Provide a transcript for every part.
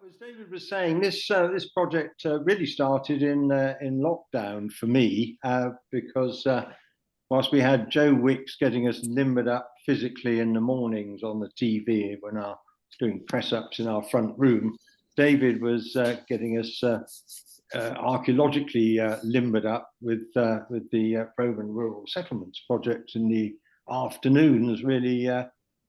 As David was saying, this project really started in lockdown for me because whilst we had Joe Wicks getting us limbered up physically in the mornings on the TV when I was doing press ups in our front room, David was getting us archaeologically limbered up with the Roman Rural Settlements project in the afternoons, really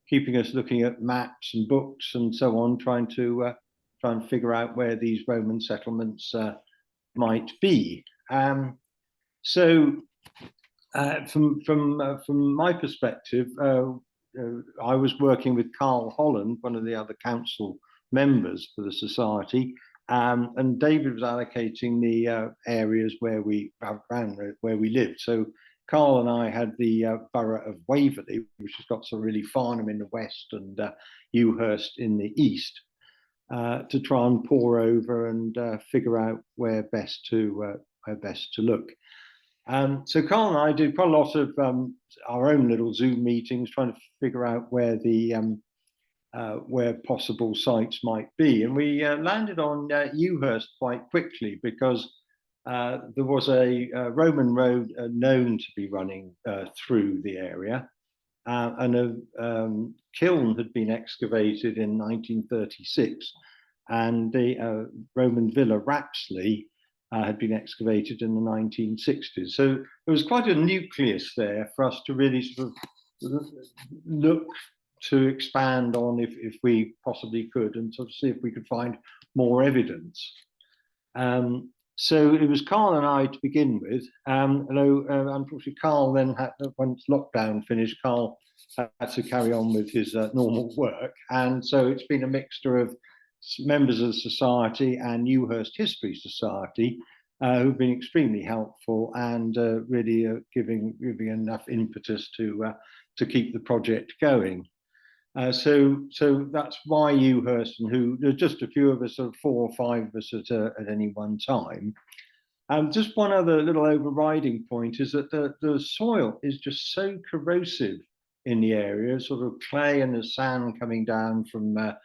keeping us looking at maps and books and so on, trying to try and figure out where these Roman settlements might be. So, from my perspective, I was working with Carl Holland, one of the other council members for the society, and David was allocating the areas where we lived. So Carl and I had the borough of Waverley, which has got some really Farnham in the west and Ewhurst in the east, to try and pore over and figure out where best to look. So Carl and I did quite a lot of our own little Zoom meetings, trying to figure out where where possible sites might be, and we landed on Ewhurst quite quickly because there was a Roman road known to be running through the area, and a kiln had been excavated in 1936, and the Roman villa Rapsley had been excavated in the 1960s. So there was quite a nucleus there for us to really sort of look to expand on if we possibly could, and sort of see if we could find more evidence. So it was Carl and I to begin with. Although unfortunately Carl then had, once lockdown finished, Carl had to carry on with his normal work, and so it's been a mixture of members of the society and Ewhurst History Society who've been extremely helpful and really giving enough impetus to keep the project going. So that's why Ewhurst, and who there's just a few of us, sort of 4 or 5 of us at any one time. Just one other little overriding point is that the soil is just so corrosive in the area, sort of clay and the sand coming down from the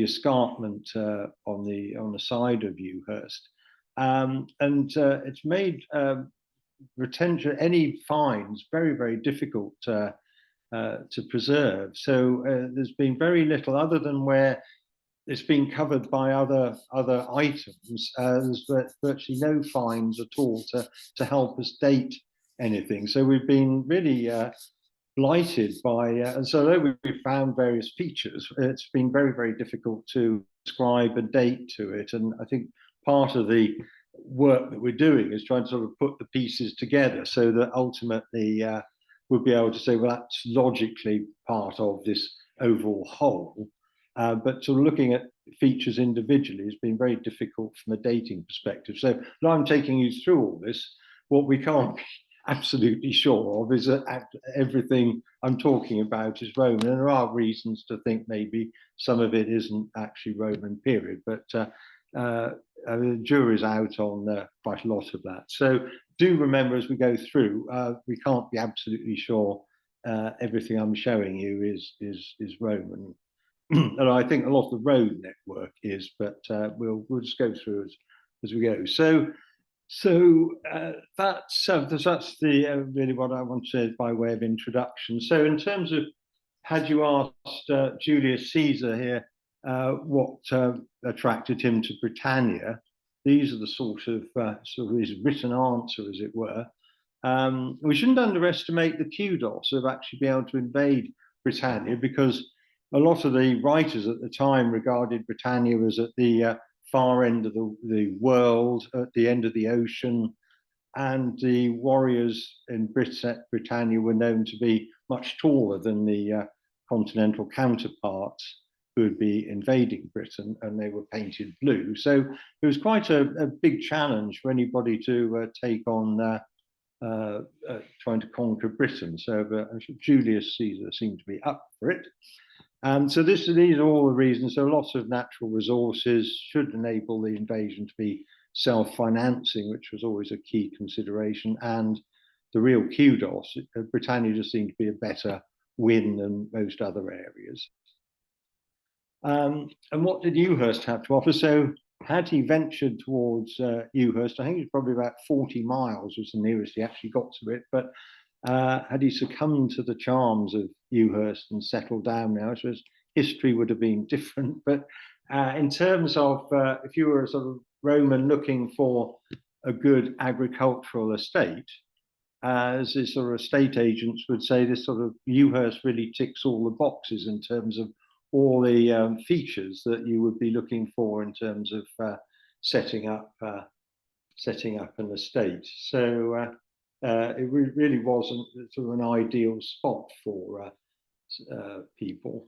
escarpment on the side of Ewhurst, and it's made retention any finds very difficult to preserve. So there's been very little, other than where it's been covered by other items. There's virtually no finds at all to help us date anything. So we've been really blighted by, and so although we found various features, it's been very difficult to describe a date to it. And I think part of the work that we're doing is trying to sort of put the pieces together so that ultimately we'll be able to say, well, that's logically part of this overall whole. But sort of looking at features individually has been very difficult from a dating perspective. So now I'm taking you through all this. What we can't be absolutely sure of is that everything I'm talking about is Roman, and there are reasons to think maybe some of it isn't actually Roman period, but the jury's out on quite a lot of that. So do remember as we go through, we can't be absolutely sure everything I'm showing you is Roman. And I think a lot of the road network is, but we'll just go through as we go. So that's the really what I want to say by way of introduction. So in terms of, had you asked Julius Caesar here what attracted him to Britannia, these are the sort of his written answer, as it were. We shouldn't underestimate the kudos of actually being able to invade Britannia, because a lot of the writers at the time regarded Britannia as at the far end of the world, at the end of the ocean, and the warriors in Britannia were known to be much taller than the continental counterparts who would be invading Britain, and they were painted blue. So it was quite a big challenge for anybody to take on trying to conquer Britain. So Julius Caesar seemed to be up for it. So these are all the reasons. So lots of natural resources should enable the invasion to be self-financing, which was always a key consideration. And the real kudos, Britannia just seemed to be a better win than most other areas. And what did Ewhurst have to offer? So had he ventured towards Ewhurst, I think it was probably about 40 miles was the nearest he actually got to it, but had he succumbed to the charms of Ewhurst and settled down now, I suppose history would have been different. But in terms of if you were a sort of Roman looking for a good agricultural estate, as this sort of estate agents would say, this sort of Ewhurst really ticks all the boxes in terms of all the features that you would be looking for in terms of setting up an estate. So it really wasn't sort of an ideal spot for people.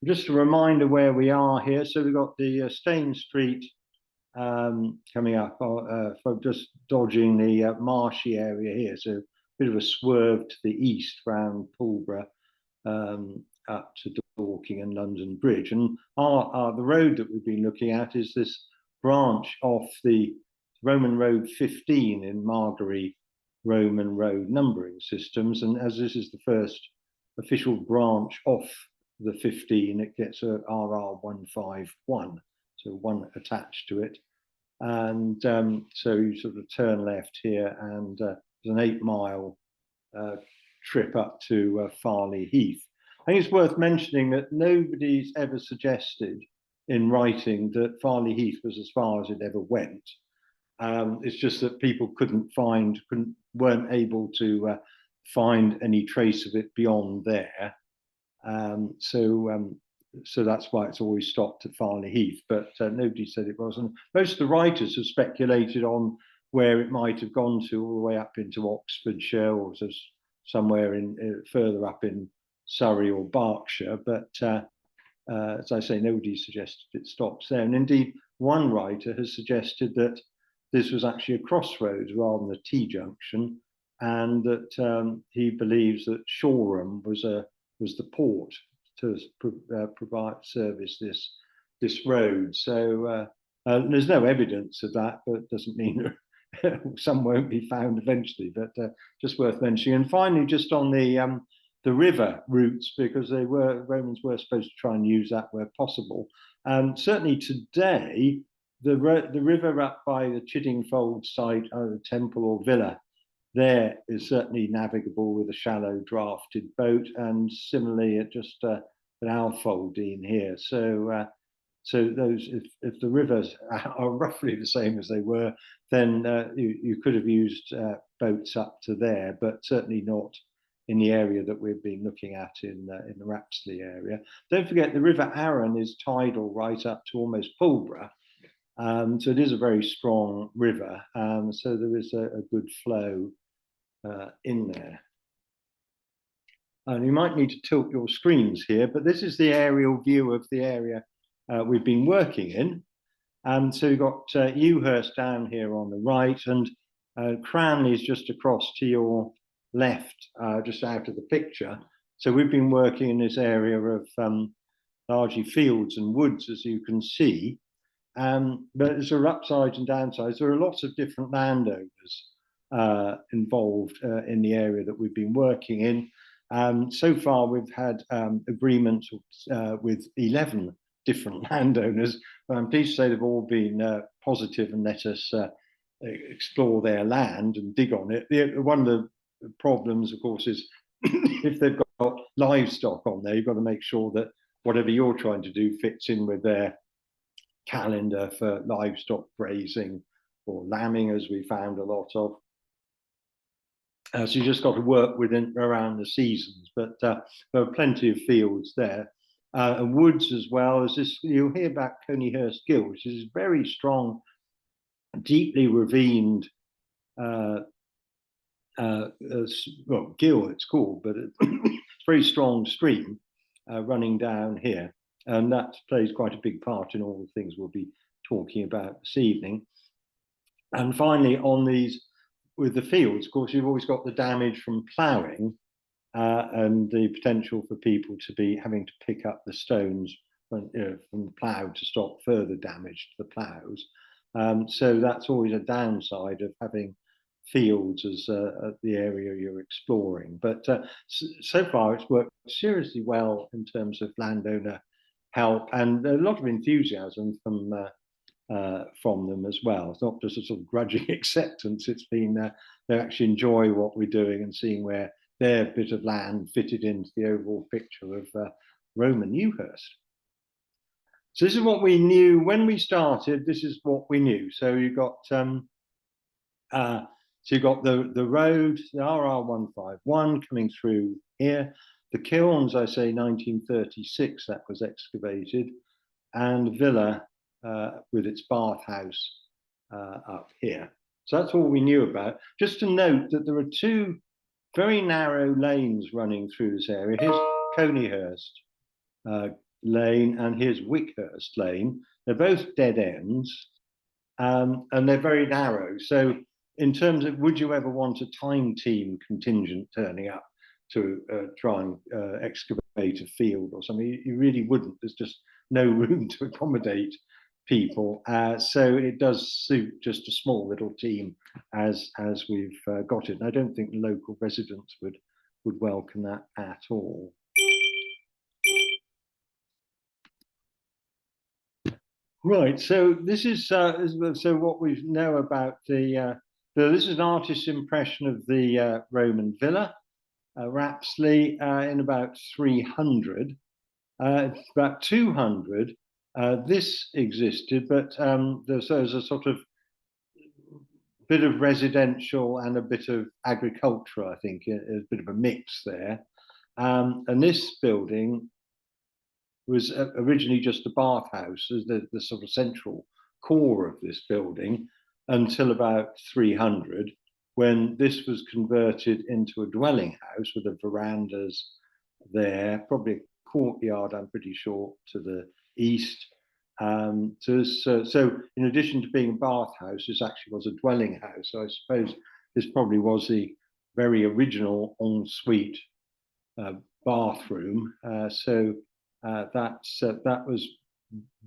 Just a reminder where we are here. So we've got the Stane Street coming up, for just dodging the marshy area here. So a bit of a swerve to the east around Pulborough up to Dorking and London Bridge. And the road that we've been looking at is this branch off the Roman Road 15 in Margery Roman road numbering systems. And as this is the first official branch off the 15, it gets a RR 151. So one attached to it. And so you sort of turn left here, and there's an 8-mile trip up to Farley Heath. I think it's worth mentioning that nobody's ever suggested in writing that Farley Heath was as far as it ever went. It's just that people weren't able to find any trace of it beyond there. So that's why it's always stopped at Farley Heath, but nobody said it was. And most of the writers have speculated on where it might have gone to, all the way up into Oxfordshire, or just somewhere further up in Surrey or Berkshire. But as I say, nobody suggested it stops there. And indeed, one writer has suggested that this was actually a crossroads rather than a T-junction, and that he believes that Shoreham was the port to service this road. So there's no evidence of that, but it doesn't mean some won't be found eventually. But just worth mentioning. And finally, just on the river routes, because Romans were supposed to try and use that where possible. Certainly today, the river up by the Chiddingfold site, either temple or villa, there is certainly navigable with a shallow drafted boat, and similarly at just an Alfoldine here. So those, if the rivers are roughly the same as they were, then you could have used boats up to there, but certainly not in the area that we've been looking at in the Rapsley area. Don't forget the River Arun is tidal right up to almost Pulborough. So it is a very strong river. So there is a good flow in there. And you might need to tilt your screens here, but this is the aerial view of the area we've been working in. So you've got Ewhurst down here on the right, and Cranley is just across to your left, just out of the picture. So we've been working in this area of largely fields and woods, as you can see. But there's upsides and downsides. There are lots of different landowners involved in the area that we've been working in. So far, we've had agreements with 11 different landowners. I'm pleased to say they've all been positive and let us explore their land and dig on it. One of the problems, of course, is if they've got livestock on there, you've got to make sure that whatever you're trying to do fits in with their calendar for livestock grazing or lambing, as we found a lot of. So you just got to work within around the seasons, but there are plenty of fields there. And woods as well. As this, you'll hear about Coneyhurst Gill, which is very strong, deeply ravined, well, gill it's called, but it's a very strong stream running down here. And that plays quite a big part in all the things we'll be talking about this evening. And finally, on these, with the fields, of course, you've always got the damage from ploughing and the potential for people to be having to pick up the stones from the plough to stop further damage to the ploughs. So that's always a downside of having fields as the area you're exploring. But so far, it's worked seriously well in terms of landowner help and a lot of enthusiasm from them as well. It's not just a sort of grudging acceptance. It's been they actually enjoy what we're doing and seeing where their bit of land fitted into the overall picture of Roman Ewhurst. So this is what we knew when we started. This is what we knew. So you got the road, the RR151 coming through here. The kilns, I say 1936, that was excavated, and villa with its bathhouse up here. So that's all we knew about. Just to note that there are two very narrow lanes running through this area. Here's Coneyhurst Lane and here's Wickhurst Lane. They're both dead ends and they're very narrow. So in terms of would you ever want a time team contingent turning up to try and excavate a field or something, you really wouldn't. There's just no room to accommodate people. So it does suit just a small little team as we've got it. And I don't think local residents would welcome that at all. Right, so this is so what we know about the. This is an artist's impression of the Roman villa, Rapsley, in about 300. About 200, this existed, but there's a sort of bit of residential and a bit of agriculture, I think, a bit of a mix there. And this building was originally just a bathhouse as the sort of central core of this building until about 300, when this was converted into a dwelling house with the verandas there, probably a courtyard, I'm pretty sure, to the east. So in addition to being a bathhouse, this actually was a dwelling house. So I suppose this probably was the very original ensuite bathroom. That was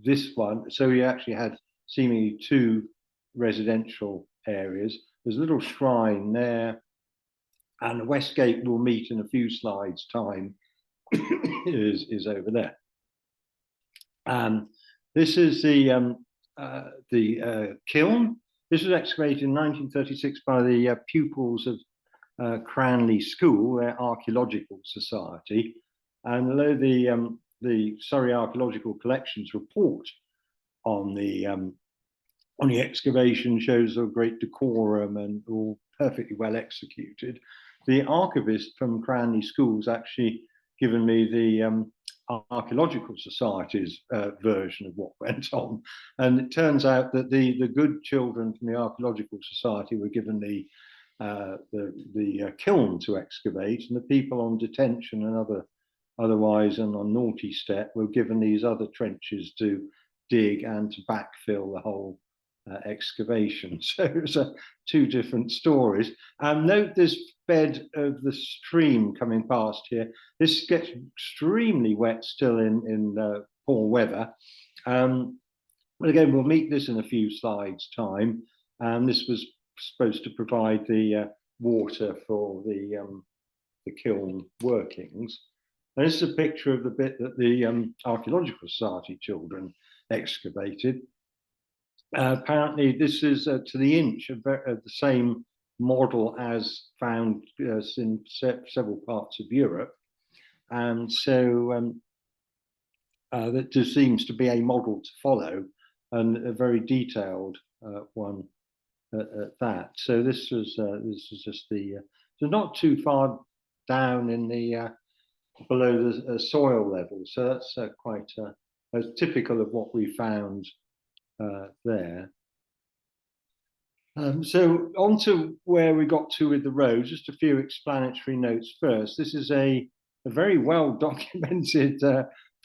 this one. So we actually had seemingly two residential areas. There's a little shrine there, and the west gate we'll meet in a few slides' time is over there. This is the kiln. This was excavated in 1936 by the pupils of Cranley School, their Archaeological Society. And although the Surrey Archaeological Collections report on the excavation shows a great decorum and all perfectly well executed, the archivist from Cranley School's actually given me the Archaeological Society's version of what went on. And it turns out that the good children from the Archaeological Society were given the kiln to excavate, and the people on detention and otherwise and on naughty step were given these other trenches to dig and to backfill the whole excavation. So it's two different stories. Note this bed of the stream coming past here. This gets extremely wet still in poor weather. But again, we'll meet this in a few slides' time. This was supposed to provide the water for the kiln workings. And this is a picture of the bit that the Archaeological Society children excavated. Apparently, this is to the inch of the same model as found in several parts of Europe. And so that just seems to be a model to follow, and a very detailed one at that. So this is just the, so not too far down in the below the soil level. So that's quite typical of what we found there. So on to where we got to with the road, just a few explanatory notes first. This is a very well documented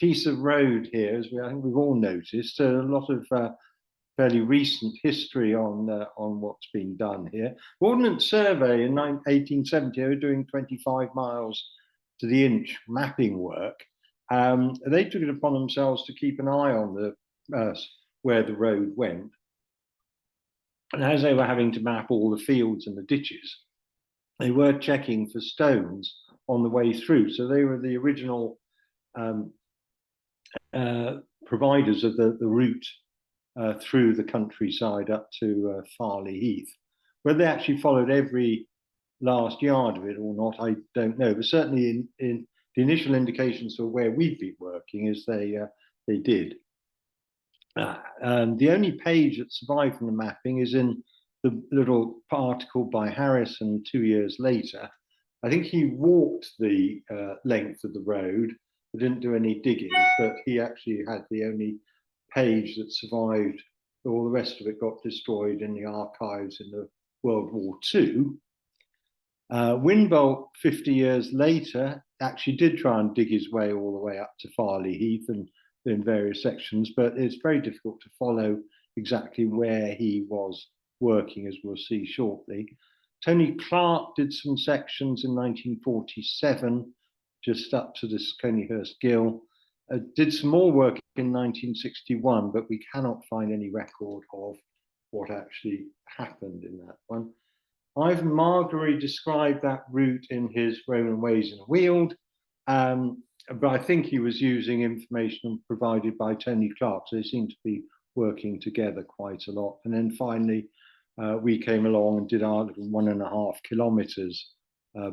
piece of road here, as I think we've all noticed. A lot of fairly recent history on what's been done here. Ordnance Survey in 1870, they were doing 25 miles to the inch mapping work. They took it upon themselves to keep an eye on the where the road went. And as they were having to map all the fields and the ditches, they were checking for stones on the way through. So they were the original providers of the route through the countryside up to Farley Heath. Whether they actually followed every last yard of it or not, I don't know. But certainly in the initial indications for where we've been working is they did. The only page that survived from the mapping is in the little article by Harrison 2 years later. I think he walked the length of the road, but didn't do any digging, but he actually had the only page that survived. All the rest of it got destroyed in the archives in the World War II. Winbolt, 50 years later, actually did try and dig his way all the way up to Farley Heath and in various sections, but it's very difficult to follow exactly where he was working, as we'll see shortly. Tony Clark did some sections in 1947, just up to this Ewhurst Gill. Did some more work in 1961, but we cannot find any record of what actually happened in that one. Ivan Margery described that route in his Roman Ways in a Weald, but I think he was using information provided by Tony Clark, so they seem to be working together quite a lot. And then finally, we came along and did our little 1.5 kilometres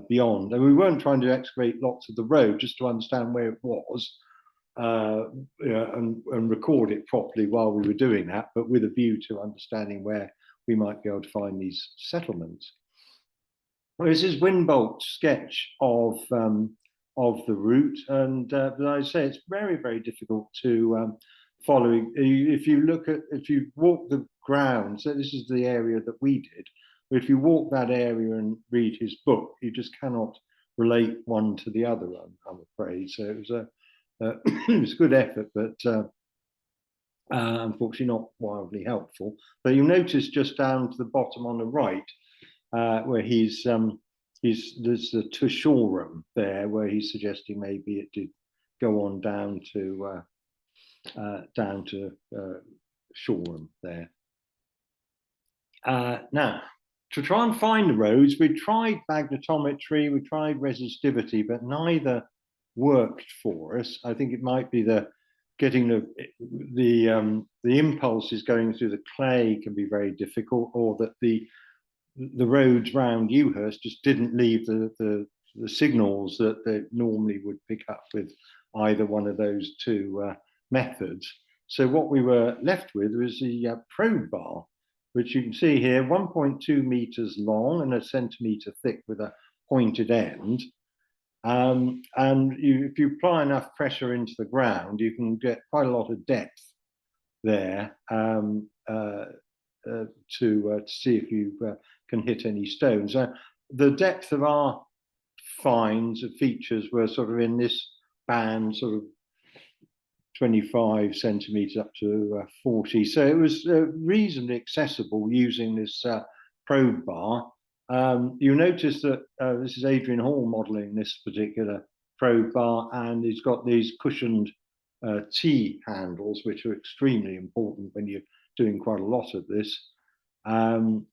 beyond. And we weren't trying to excavate lots of the road, just to understand where it was and record it properly while we were doing that, but with a view to understanding where we might be able to find these settlements. Well, this is Winbolt's sketch of the route, and as I say, it's very, very difficult to follow. If you walk the ground, so this is the area that we did, but if you walk that area and read his book, you just cannot relate one to the other, I'm afraid. So it was it was a good effort, but unfortunately not wildly helpful. But you'll notice just down to the bottom on the right, where there's the Tushorum there, where he's suggesting maybe it did go on down to Shoreham there. Now, to try and find the roads, we tried magnetometry, we tried resistivity, but neither worked for us. I think it might be getting the impulses going through the clay can be very difficult, or that the roads round Ewhurst just didn't leave the signals that they normally would pick up with either one of those two methods. So what we were left with was the probe bar, which you can see here, 1.2 meters long and a centimeter thick with a pointed end. And if you apply enough pressure into the ground, you can get quite a lot of depth there to see if you can hit any stones. The depth of our finds of features were sort of in this band, sort of 25 centimeters up to 40. So it was reasonably accessible using this probe bar. You notice that this is Adrian Hall modeling this particular probe bar, and he's got these cushioned T handles, which are extremely important when you're doing quite a lot of this. And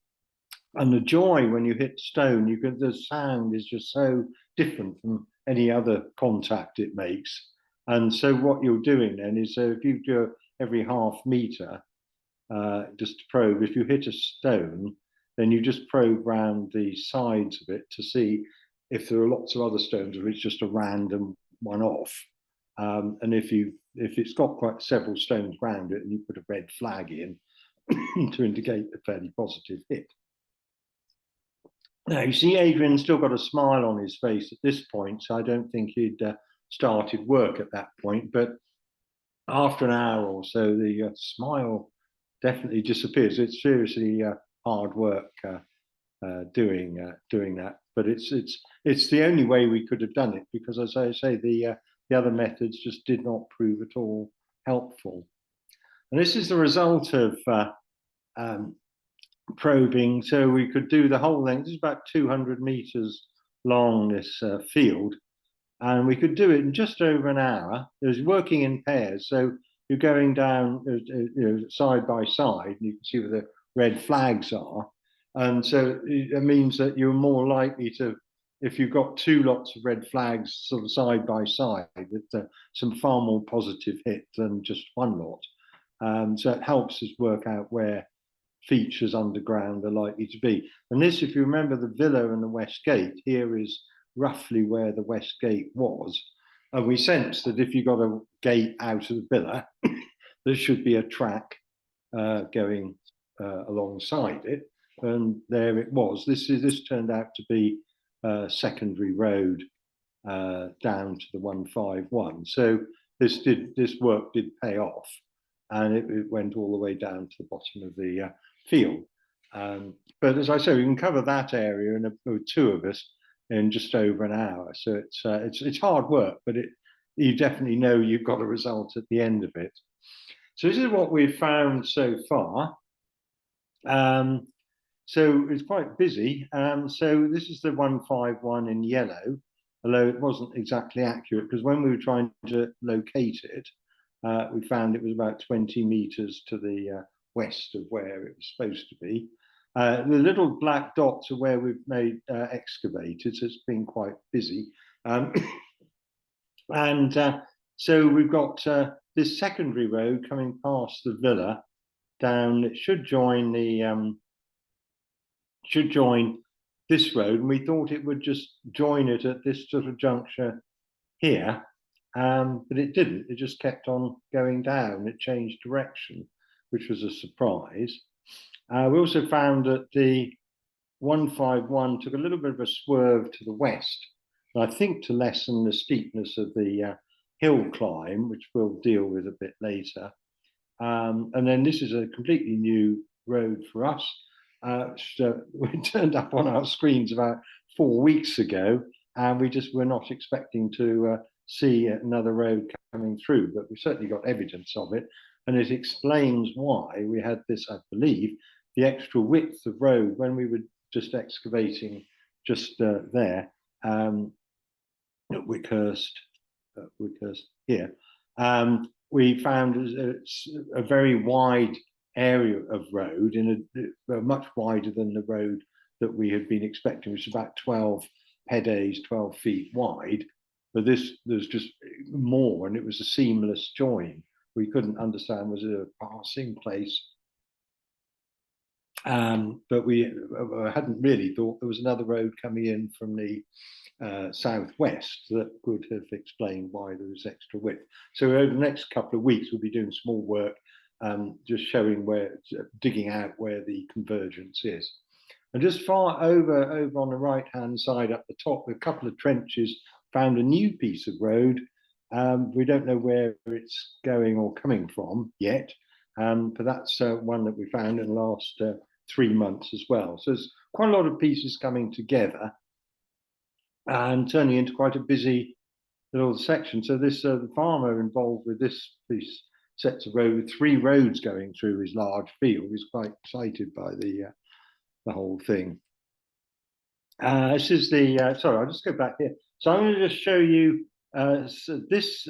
the joy when you hit stone, the sound is just so different from any other contact it makes. And so what you're doing then is, if you do every half meter, just to probe, if you hit a stone, then you just probe around the sides of it to see if there are lots of other stones, or it's just a random one off. And if it's got quite several stones around it, and you put a red flag in to indicate a fairly positive hit. Now, you see Adrian's still got a smile on his face at this point, so I don't think he'd started work at that point, but after an hour or so, the smile definitely disappears. It's seriously hard work doing that, but it's the only way we could have done it, because, as I say, the other methods just did not prove at all helpful. And this is the result of probing. So we could do the whole length. It's about 200 meters long, this field, and we could do it in just over an hour. It was working in pairs, so you're going down side by side, and you can see where the red flags are. And so it means that you're more likely to, if you've got two lots of red flags sort of side by side, with some far more positive hit than just one lot. So it helps us work out where features underground are likely to be. And this, if you remember the villa and the West Gate, here is roughly where the West Gate was. And we sense that if you got a gate out of the villa, there should be a track going alongside it. And there it was. This turned out to be a secondary road down to the 151. So this work did pay off, and it went all the way down to the bottom of the field. But as I say, we can cover that area with two of us in just over an hour. So it's hard work, but you definitely know you've got a result at the end of it. So this is what we've found so far. So it's quite busy. So this is the 151 in yellow, although it wasn't exactly accurate, because when we were trying to locate it, we found it was about 20 meters to the west of where it was supposed to be. The little black dots are where we've made excavated, so it's been quite busy. So we've got this secondary road coming past the villa down. It should join this road, and we thought it would just join it at this sort of juncture here, but it didn't. It just kept on going down. It changed direction, which was a surprise. We also found that the 151 took a little bit of a swerve to the west, I think to lessen the steepness of the hill climb, which we'll deal with a bit later. And then this is a completely new road for us. We turned up on our screens about 4 weeks ago, and we just were not expecting to see another road coming through, but we certainly got evidence of it, and it explains why we had this, I believe, the extra width of road when we were just excavating just there at Ewhurst here. We found a very wide area of road, much wider than the road that we had been expecting, which is about 12 pedes, 12 feet wide. But there's just more, and it was a seamless join. We couldn't understand, was it a passing place? But we hadn't really thought there was another road coming in from the southwest that could have explained why there was extra width. So over the next couple of weeks, we'll be doing small work, just showing digging out where the convergence is. And just far over on the right-hand side up the top, a couple of trenches found a new piece of road. We don't know where it's going or coming from yet, but that's one that we found in the last 3 months as well. So there's quite a lot of pieces coming together and turning into quite a busy little section. So this the farmer involved with this piece sets of road with 3 roads going through his large field. He's quite excited by the whole thing. This is the sorry, I'll just go back here. So I'm going to just show you so this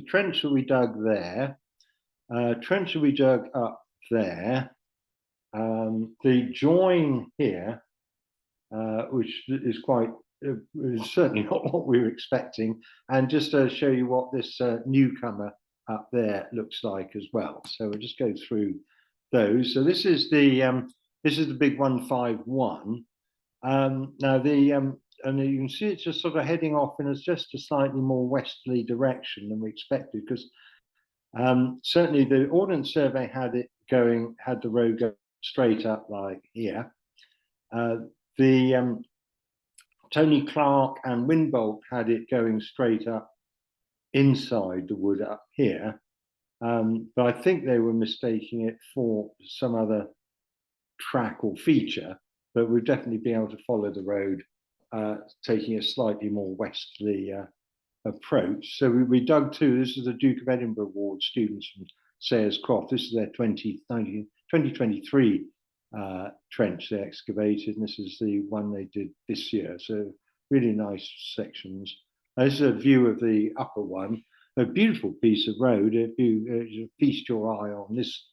trench that we dug there, trench that we dug up there, the join here, which is quite is certainly not what we were expecting, and just to show you what this newcomer up there looks like as well. So we'll just go through those. So this is the big 151. Now and you can see it's just sort of heading off in just a slightly more westerly direction than we expected, because certainly the Ordnance Survey had the road go straight up like here. Tony Clark and Windbolt had it going straight up inside the wood up here, but I think they were mistaking it for some other track or feature, but we've definitely been able to follow the road, taking a slightly more westerly approach. So we dug 2. This is the Duke of Edinburgh Award students from Sayers Croft. This is their 2023 trench they excavated, and this is the one they did this year. So really nice sections. This is a view of the upper one. A beautiful piece of road. If you feast your eye on this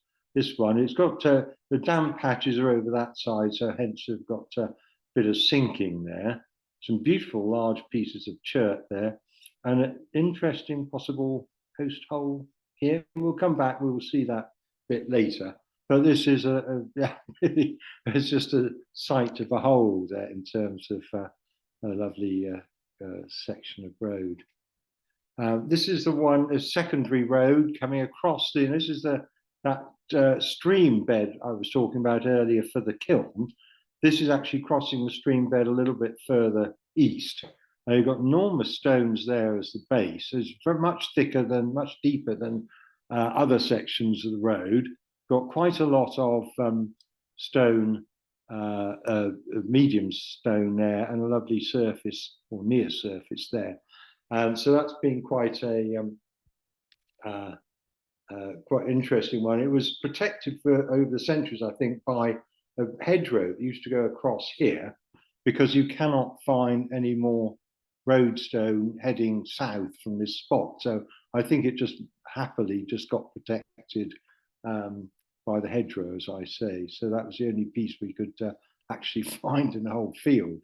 one, it's got the damp patches are over that side, so hence we've got a bit of sinking there. some beautiful large pieces of chert there, and an interesting possible post hole here. We'll come back, we will see that a bit later. But this is it's just a sight to behold there in terms of a lovely section of road. This is the secondary road coming across this is that stream bed I was talking about earlier for the kiln. This is actually crossing the stream bed a little bit further east. You've got enormous stones there as the base. It's very much deeper than other sections of the road. Got quite a lot of stone, medium stone there, and a lovely surface or near surface there. And so that's been quite a quite interesting one. It was protected for over the centuries, I think, by a hedgerow that used to go across here, because you cannot find any more roadstone heading south from this spot. So I think it just happily just got protected by the hedgerow, as I say. So that was the only piece we could actually find in the whole field.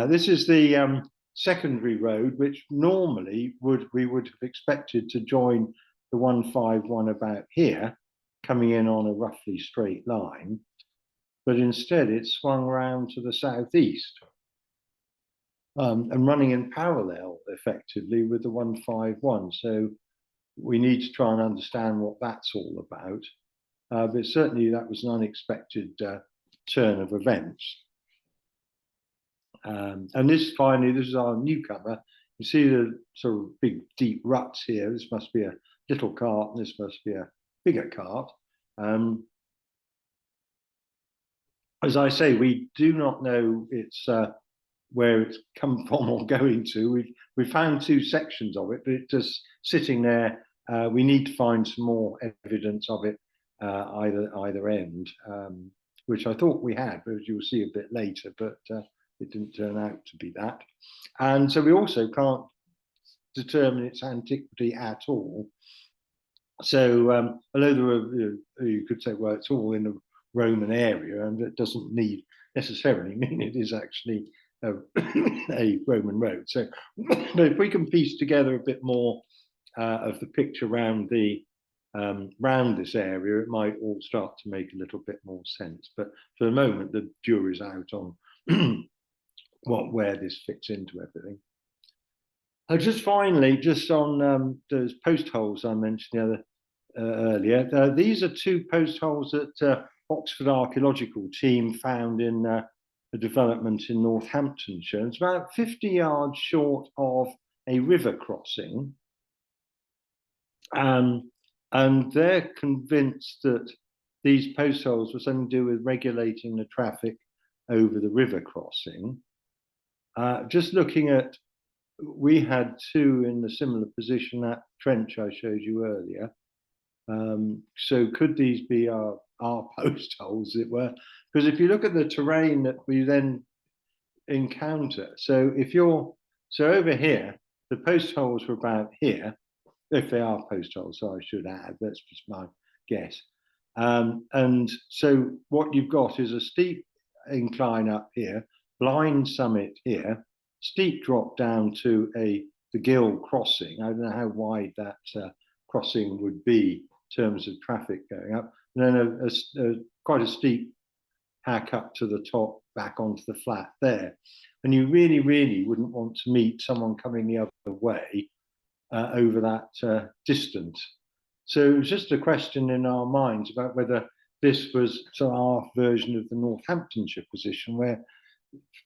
This is the secondary road, which normally we would have expected to join the 151 about here, coming in on a roughly straight line, but instead it swung around to the southeast and running in parallel effectively with the 151. So we need to try and understand what that's all about. But certainly that was an unexpected turn of events. And this is our newcomer. You see the sort of big deep ruts here. This must be a little cart, and this must be a bigger cart. As I say, we do not know where it's come from or going to. We found two sections of it, but it's just sitting there. We need to find some more evidence of it either end, which I thought we had, but as you'll see a bit later, but it didn't turn out to be that. And so we also can't determine its antiquity at all. So although there are, you could say, well, it's all in the Roman area, and it doesn't necessarily mean it is actually a Roman road. So but if we can piece together a bit more of the picture around this area, it might all start to make a little bit more sense. But for the moment, the jury's out on where this fits into everything. Just finally, just on those post holes I mentioned earlier, these are two post holes that Oxford Archaeological team found in a development in Northamptonshire. It's about 50 yards short of a river crossing. And they're convinced that these post holes were something to do with regulating the traffic over the river crossing. Just looking at, we had two in a similar position, that trench I showed you earlier. So could these be our post holes, as it were? Because if you look at the terrain that we then encounter, so over here, the post holes were about here, if they are post holes, so I should add, that's just my guess. And so what you've got is a steep incline up here, blind summit here, steep drop down to the Gill crossing. I don't know how wide that crossing would be in terms of traffic going up, and then quite a steep hack up to the top, back onto the flat there. And you really, really wouldn't want to meet someone coming the other way over that distance. So it was just a question in our minds about whether this was our version of the Northamptonshire position, where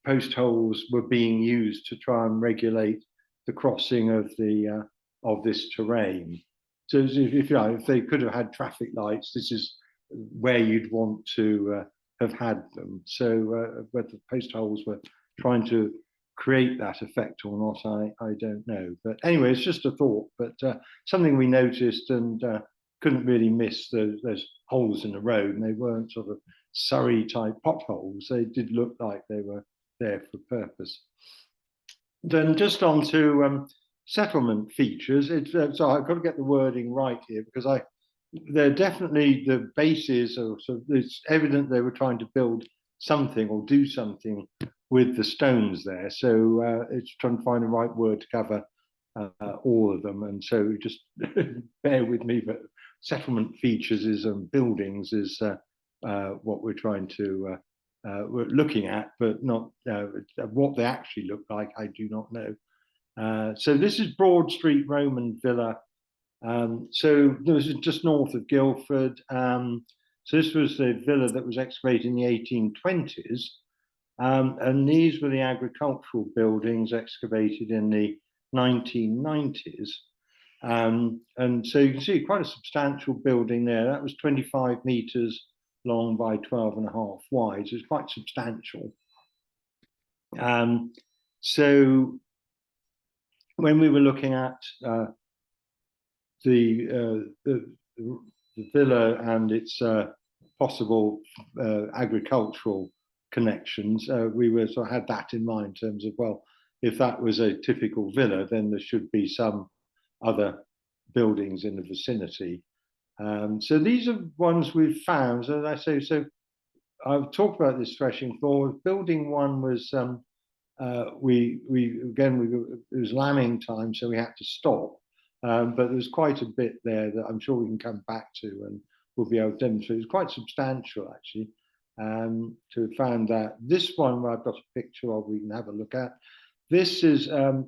post holes were being used to try and regulate the crossing of this terrain. So if they could have had traffic lights, this is where you'd want to have had them. So whether the post holes were trying to create that effect or not, I don't know. But anyway, it's just a thought, but something we noticed and couldn't really miss those holes in the road, and they weren't sort of Surrey type potholes. They did look like they were there for purpose. Then just on to settlement features. So I've got to get the wording right here, because they're definitely, the bases are sort of, it's evident they were trying to build something or do something with the stones there. So it's trying to find the right word to cover all of them. And so just bear with me, but settlement features is buildings is what we're trying to we're looking at, but not what they actually look like. I do not know. So this is Broad Street Roman Villa. So this is just north of Guildford. So this was the villa that was excavated in the 1820s. And these were the agricultural buildings excavated in the 1990s. And so you can see quite a substantial building there. That was 25 meters long by 12.5 wide. So it's quite substantial. So when we were looking at the villa and its possible agricultural connections, we were sort of had that in mind in terms of, well, if that was a typical villa, then there should be some other buildings in the vicinity. So these are ones we've found. So as I say, so I've talked about this threshing floor. Building one was it was lambing time, so we had to stop. But there's quite a bit there that I'm sure we can come back to, and we'll be able to demonstrate. It's quite substantial, actually. To have found that this one, where I've got a picture of, we can have a look at. This is a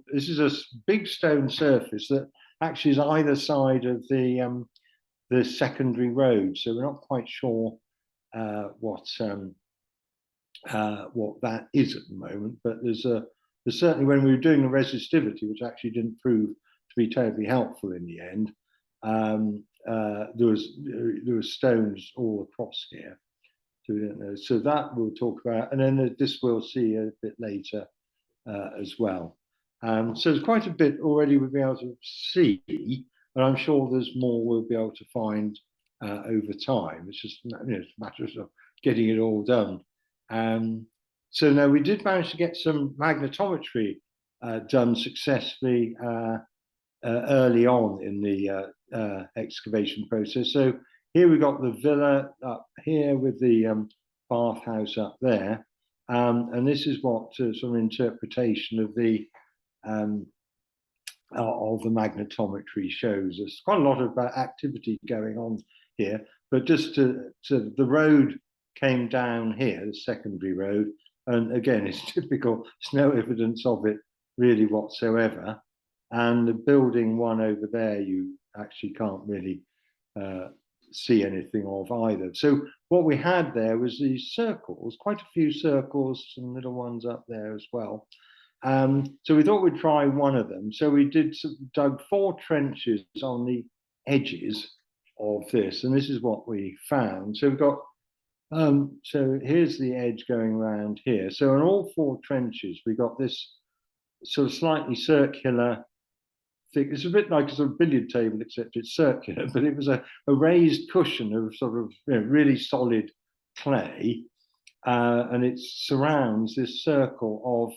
big stone surface that actually is either side of the secondary road. So we're not quite sure what that is at the moment. But there's certainly, when we were doing the resistivity, which actually didn't prove to be terribly helpful in the end, there was stones all across here. So we don't know. So that we'll talk about, and then this we'll see a bit later as well. So there's quite a bit already we'll be able to see, but I'm sure there's more we'll be able to find over time. It's just it's a matter of getting it all done. So now we did manage to get some magnetometry done successfully early on in the excavation process. So here we got the villa up here with the bathhouse up there. And this is what sort of interpretation of the magnetometry shows us. Quite a lot of activity going on here, but just to the road came down here, the secondary road, and again, it's typical. There's no evidence of it really whatsoever. And the building one over there, you actually can't really see anything of either. So what we had there was these circles, quite a few circles, some little ones up there as well. So we thought we'd try one of them. So we dug 4 trenches on the edges of this, and this is what we found. So we've got, so here's the edge going around here. So in all 4 trenches, we got this sort of slightly circular thick. It's a bit like a sort of billiard table, except it's circular, but it was a raised cushion of sort of really solid clay, and it surrounds this circle of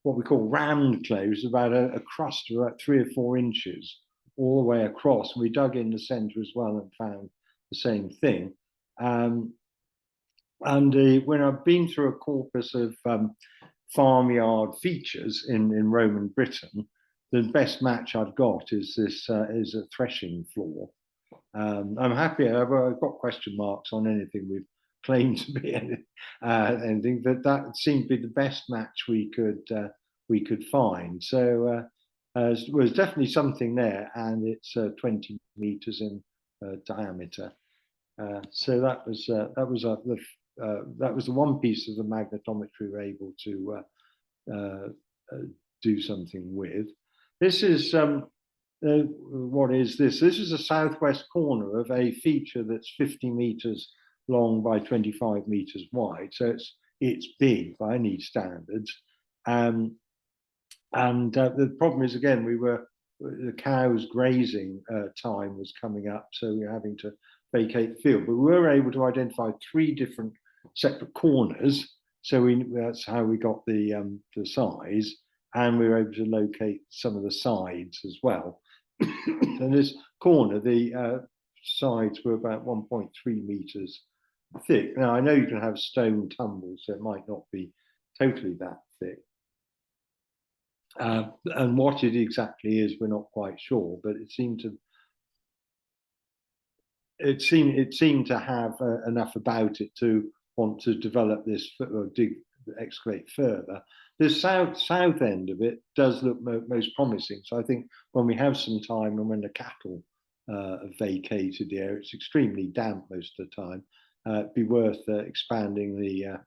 what we call rammed clay, which is about a crust of about 3 or 4 inches all the way across. And we dug in the center as well and found the same thing. When I've been through a corpus of farmyard features in Roman Britain, the best match I've got is this is a threshing floor. I'm happy. I've got question marks on anything we've claimed to be anything, but that seemed to be the best match we could find. So there's definitely something there, and it's 20 meters in diameter. So that was the one piece of the magnetometry we were able to do something with. This is what is this? This is a southwest corner of a feature that's 50 meters long by 25 meters wide. So it's big by any standards. And the problem is, again, the cows grazing time was coming up, so we were having to vacate the field. But we were able to identify 3 different separate corners. So that's how we got the size, and we were able to locate some of the sides as well. And this corner, the sides were about 1.3 meters thick. Now I know you can have stone tumbles, so it might not be totally that thick. And what it exactly is, we're not quite sure, but it seemed to have enough about it to want to develop this or excavate further. The south end of it does look most promising. So I think when we have some time and when the cattle have vacated the area, it's extremely damp most of the time. It'd be worth expanding the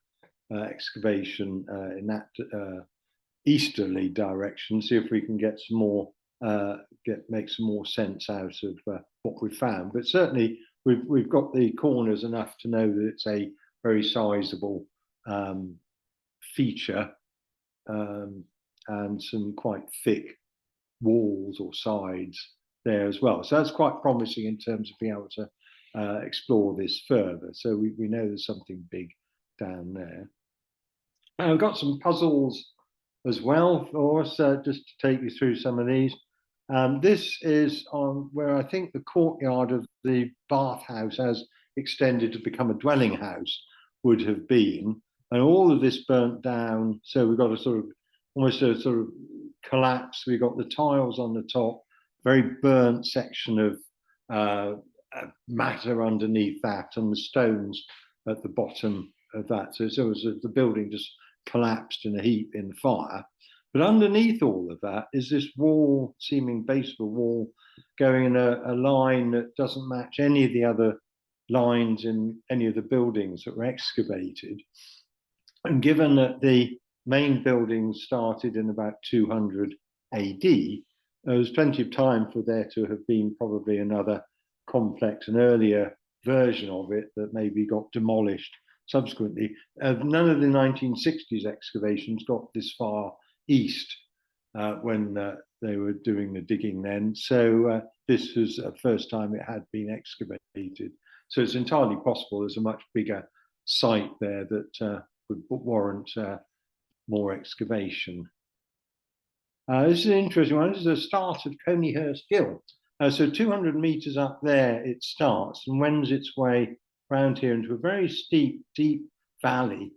excavation in that easterly direction, see if we can get some more, make some more sense out of what we found. But certainly we've got the corners enough to know that it's a very sizable feature, and some quite thick walls or sides there as well. So that's quite promising in terms of being able to explore this further. So we know there's something big down there. And I've got some puzzles as well for us, just to take you through some of these. This is on where I think the courtyard of the bathhouse has extended to become a dwelling house would have been, and all of this burnt down. So we've got a sort of almost a sort of collapse. We've got the tiles on the top, very burnt section of matter underneath that, and the stones at the bottom of that. So it was the building just collapsed in a heap in the fire. But underneath all of that is this wall, seeming base of a wall, going in a line that doesn't match any of the other lines in any of the buildings that were excavated. And given that the main buildings started in about 200 AD, there was plenty of time for there to have been probably another complex, an earlier version of it that maybe got demolished subsequently. None of the 1960s excavations got this far east when they were doing the digging then. So this was the first time it had been excavated. So it's entirely possible there's a much bigger site there that would warrant more excavation. This is an interesting one. This is the start of Ewhurst Gill. So 200 meters up there it starts and wends its way around here into a very steep, deep valley.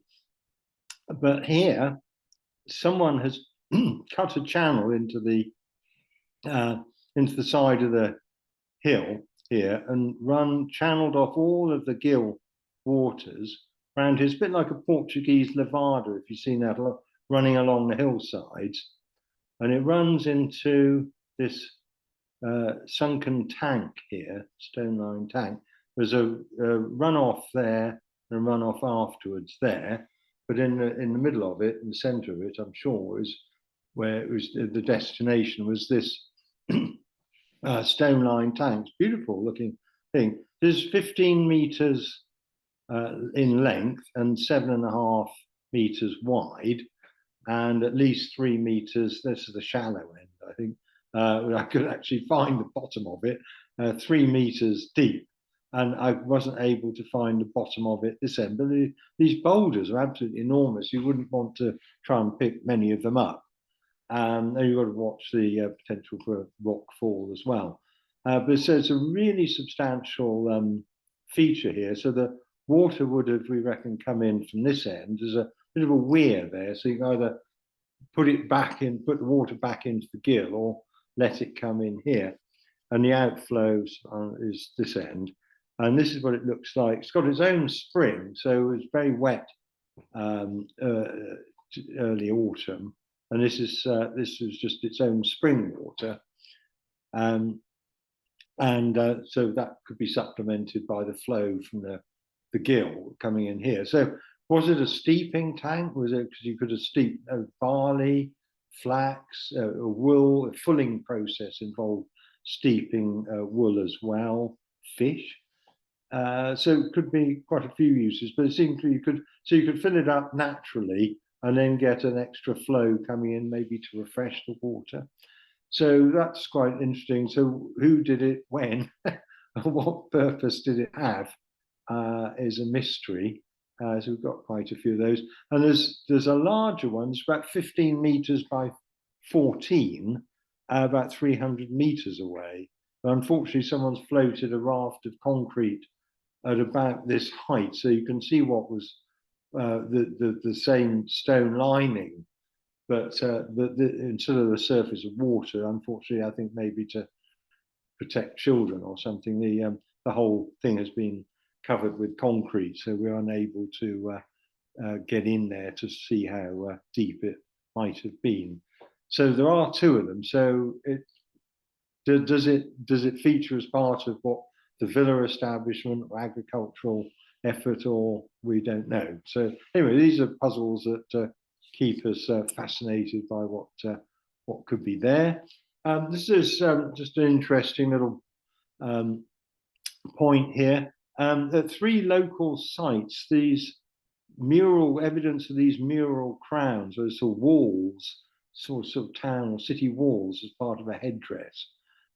But here, someone has cut a channel into the side of the hill here and channeled off all of the Gill waters around here. It's a bit like a Portuguese lavada, if you've seen that, running along the hillsides. And it runs into this sunken tank here, stone lined tank. There's a runoff there and a runoff afterwards there. But in the middle of it, in the center of it, I'm sure, is where it was the destination was this stone lined tank. Beautiful looking thing. There's 15 meters in length and 7.5 meters wide, and at least 3 meters. This is the shallow end, I think. I could actually find the bottom of it, 3 meters deep, and I wasn't able to find the bottom of it this end. But these boulders are absolutely enormous. You wouldn't want to try and pick many of them up. And you've got to watch the potential for a rock fall as well. But so it's a really substantial feature here. So the water would have, we reckon, come in from this end. There's a bit of a weir there, so you can either put the water back into the gill, or let it come in here. And the outflow is this end. And this is what it looks like. It's got its own spring, so it's very wet early autumn. And this is just its own spring water. So that could be supplemented by the flow from the gill coming in here. So was it a steeping tank? Was it because you could have steeped barley, flax, wool? A fulling process involved steeping wool as well, fish. So it could be quite a few uses, but it seemed you could fill it up naturally and then get an extra flow coming in, maybe to refresh the water. So that's quite interesting. So who did it when? What purpose did it have? Is a mystery. So we've got quite a few of those. And there's a larger one, it's about 15 meters by 14, about 300 meters away. But unfortunately, someone's floated a raft of concrete at about this height. So you can see what was the same stone lining but instead of the surface of water, unfortunately, I think maybe to protect children or something, the whole thing has been covered with concrete, so we're unable to get in there to see how deep it might have been. So there are two of them. So does it feature as part of what the villa establishment or agricultural effort, or we don't know. So anyway, these are puzzles that keep us fascinated by what could be there. This is just an interesting little point here. At three local sites, these mural evidence of these mural crowns, those sort of walls, sort of town or city walls as part of a headdress,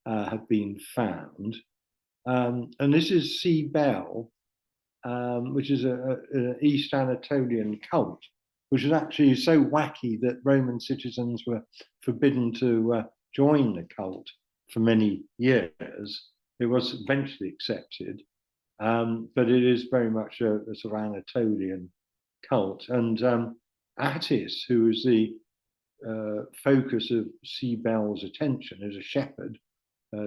have been found. And this is Bell, which is an East Anatolian cult, which was actually so wacky that Roman citizens were forbidden to join the cult for many years. It was eventually accepted, but it is very much a sort of Anatolian cult. And Attis, who is the focus of Bell's attention, is a shepherd.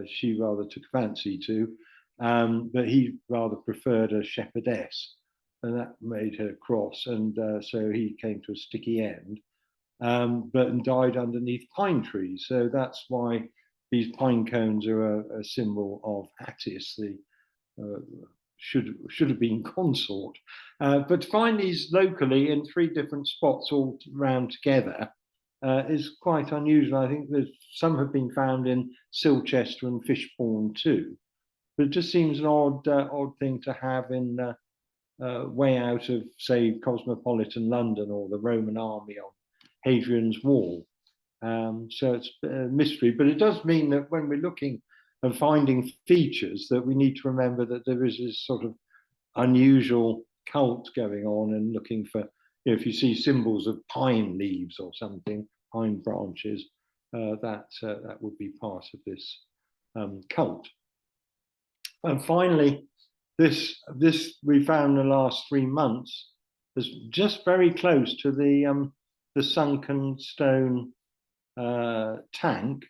She rather took a fancy to, but he rather preferred a shepherdess, and that made her cross, and so he came to a sticky end, but died underneath pine trees. So that's why these pine cones are a symbol of Attis, the should have been consort. But to find these locally in three different spots all around together is quite unusual. I think that some have been found in Silchester and Fishbourne too. But it just seems an odd thing to have in way out of, say, cosmopolitan London or the Roman army on Hadrian's Wall. So it's a mystery, but it does mean that when we're looking and finding features, that we need to remember that there is this sort of unusual cult going on, and looking for, you know, if you see symbols of pine leaves or something, pine branches, that would be part of this cult. And finally, this we found in the last 3 months is just very close to the sunken stone tank,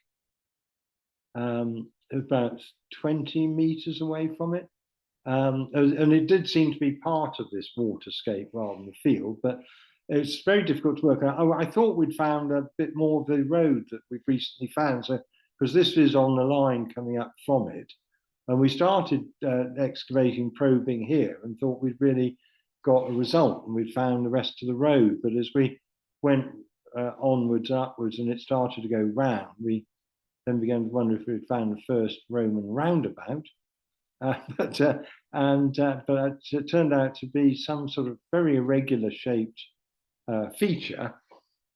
about 20 meters away from it. And it did seem to be part of this waterscape rather than the field, but it's very difficult to work out. Oh, I thought we'd found a bit more of the road that we've recently found, so because this is on the line coming up from it. And we started excavating, probing here, and thought we'd really got a result, and we'd found the rest of the road. But as we went onwards, upwards, and it started to go round, we then began to wonder if we'd found the first Roman roundabout. But it turned out to be some sort of very irregular shaped feature,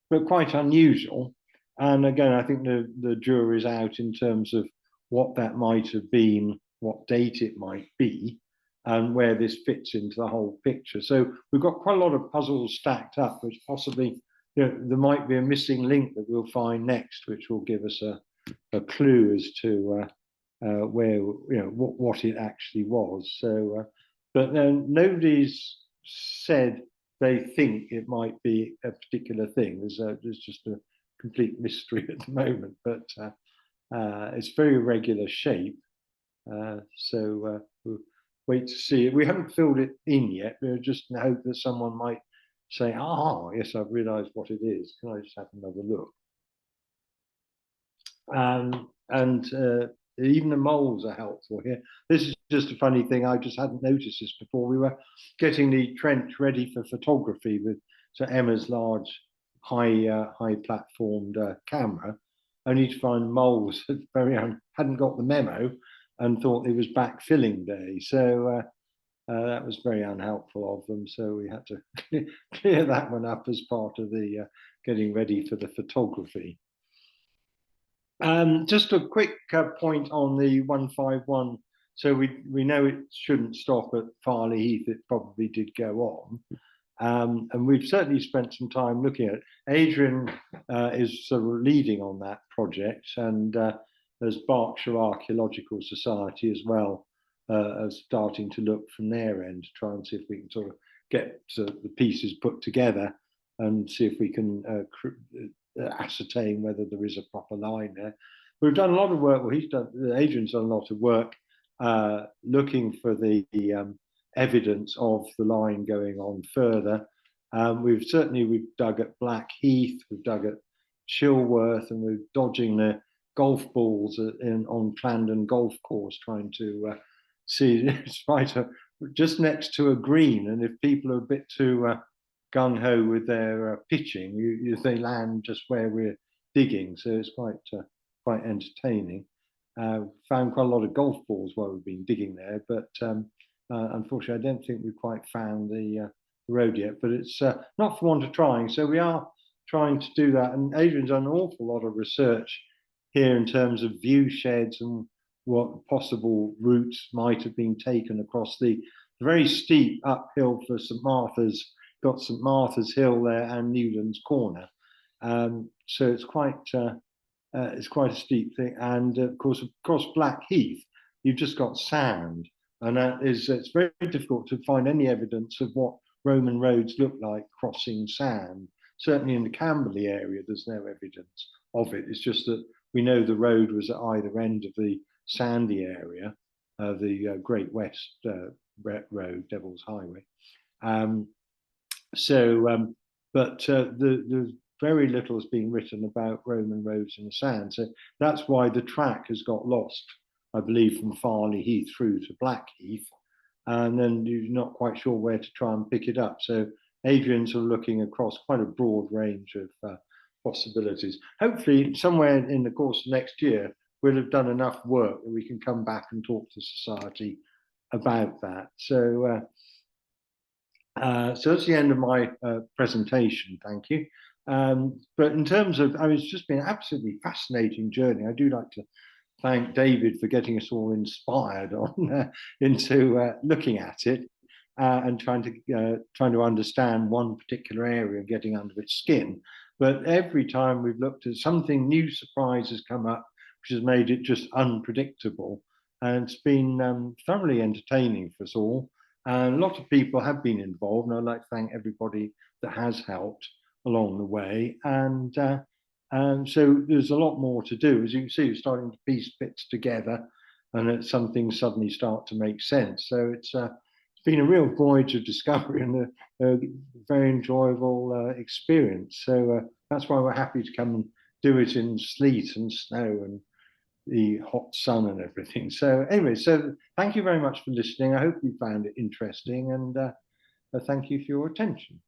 but quite unusual. And again, I think the jury's out in terms of what that might have been, what date it might be, and where this fits into the whole picture. So we've got quite a lot of puzzles stacked up, which possibly, you know, there might be a missing link that we'll find next, which will give us a clue as to where, you know, what it actually was. So, but then nobody's said they think it might be a particular thing. There's just a complete mystery at the moment, but it's very irregular shape. So we'll wait to see it. We haven't filled it in yet. We're just in hope that someone might say, "Ah, yes, I've realised what it is. Can I just have another look?" And even the moles are helpful here. This is just a funny thing. I just hadn't noticed this before. We were getting the trench ready for photography with Emma's large, high platformed camera, only to find moles hadn't got the memo and thought it was backfilling day. So that was very unhelpful of them. So we had to clear that one up as part of the getting ready for the photography. Just a quick point on the 151. So we know it shouldn't stop at Farley Heath. It probably did go on. And we've certainly spent some time looking at it. Adrian is sort of leading on that project, and there's Berkshire Archaeological Society as well, as starting to look from their end to try and see if we can sort of get the pieces put together and see if we can ascertain whether there is a proper line there. We've done a lot of work. Well, Adrian's done a lot of work looking for the evidence of the line going on further. We've dug at Blackheath, we've dug at Chilworth, and we're dodging the golf balls on Clandon Golf Course, trying to see it's right just next to a green. And if people are a bit too gung ho with their pitching, they land just where we're digging. So it's quite entertaining. Found quite a lot of golf balls while we've been digging there, but unfortunately, I don't think we've quite found the road yet. But it's not for want of trying. So we are trying to do that. And Adrian's done an awful lot of research here in terms of view sheds and what possible routes might have been taken across the very steep uphill for St Martha's. Got St Martha's Hill there and Newlands Corner. So it's quite a steep thing. And of course, across Blackheath, you've just got sand. And it's very difficult to find any evidence of what Roman roads look like crossing sand. Certainly in the Camberley area, there's no evidence of it. It's just that we know the road was at either end of the sandy area, the Great West Road, Devil's Highway. But the very little has been written about Roman roads in the sand. So that's why the track has got lost, I believe, from Farley Heath through to Blackheath. And then you're not quite sure where to try and pick it up. So Adrian's looking across quite a broad range of possibilities. Hopefully, somewhere in the course of next year, we'll have done enough work that we can come back and talk to society about that. So that's the end of my presentation. Thank you. But in terms of, it's just been an absolutely fascinating journey. I do like to thank David for getting us all inspired into looking at it and trying to understand one particular area and getting under its skin. But every time we've looked at something, new surprises come up, which has made it just unpredictable. And it's been thoroughly entertaining for us all. And a lot of people have been involved, and I'd like to thank everybody that has helped along the way. And so there's a lot more to do. As you can see, we're starting to piece bits together, and some things suddenly start to make sense. So it's been a real voyage of discovery and a very enjoyable experience. So that's why we're happy to come and do it in sleet and snow and the hot sun and everything. So anyway, so thank you very much for listening. I hope you found it interesting, and thank you for your attention.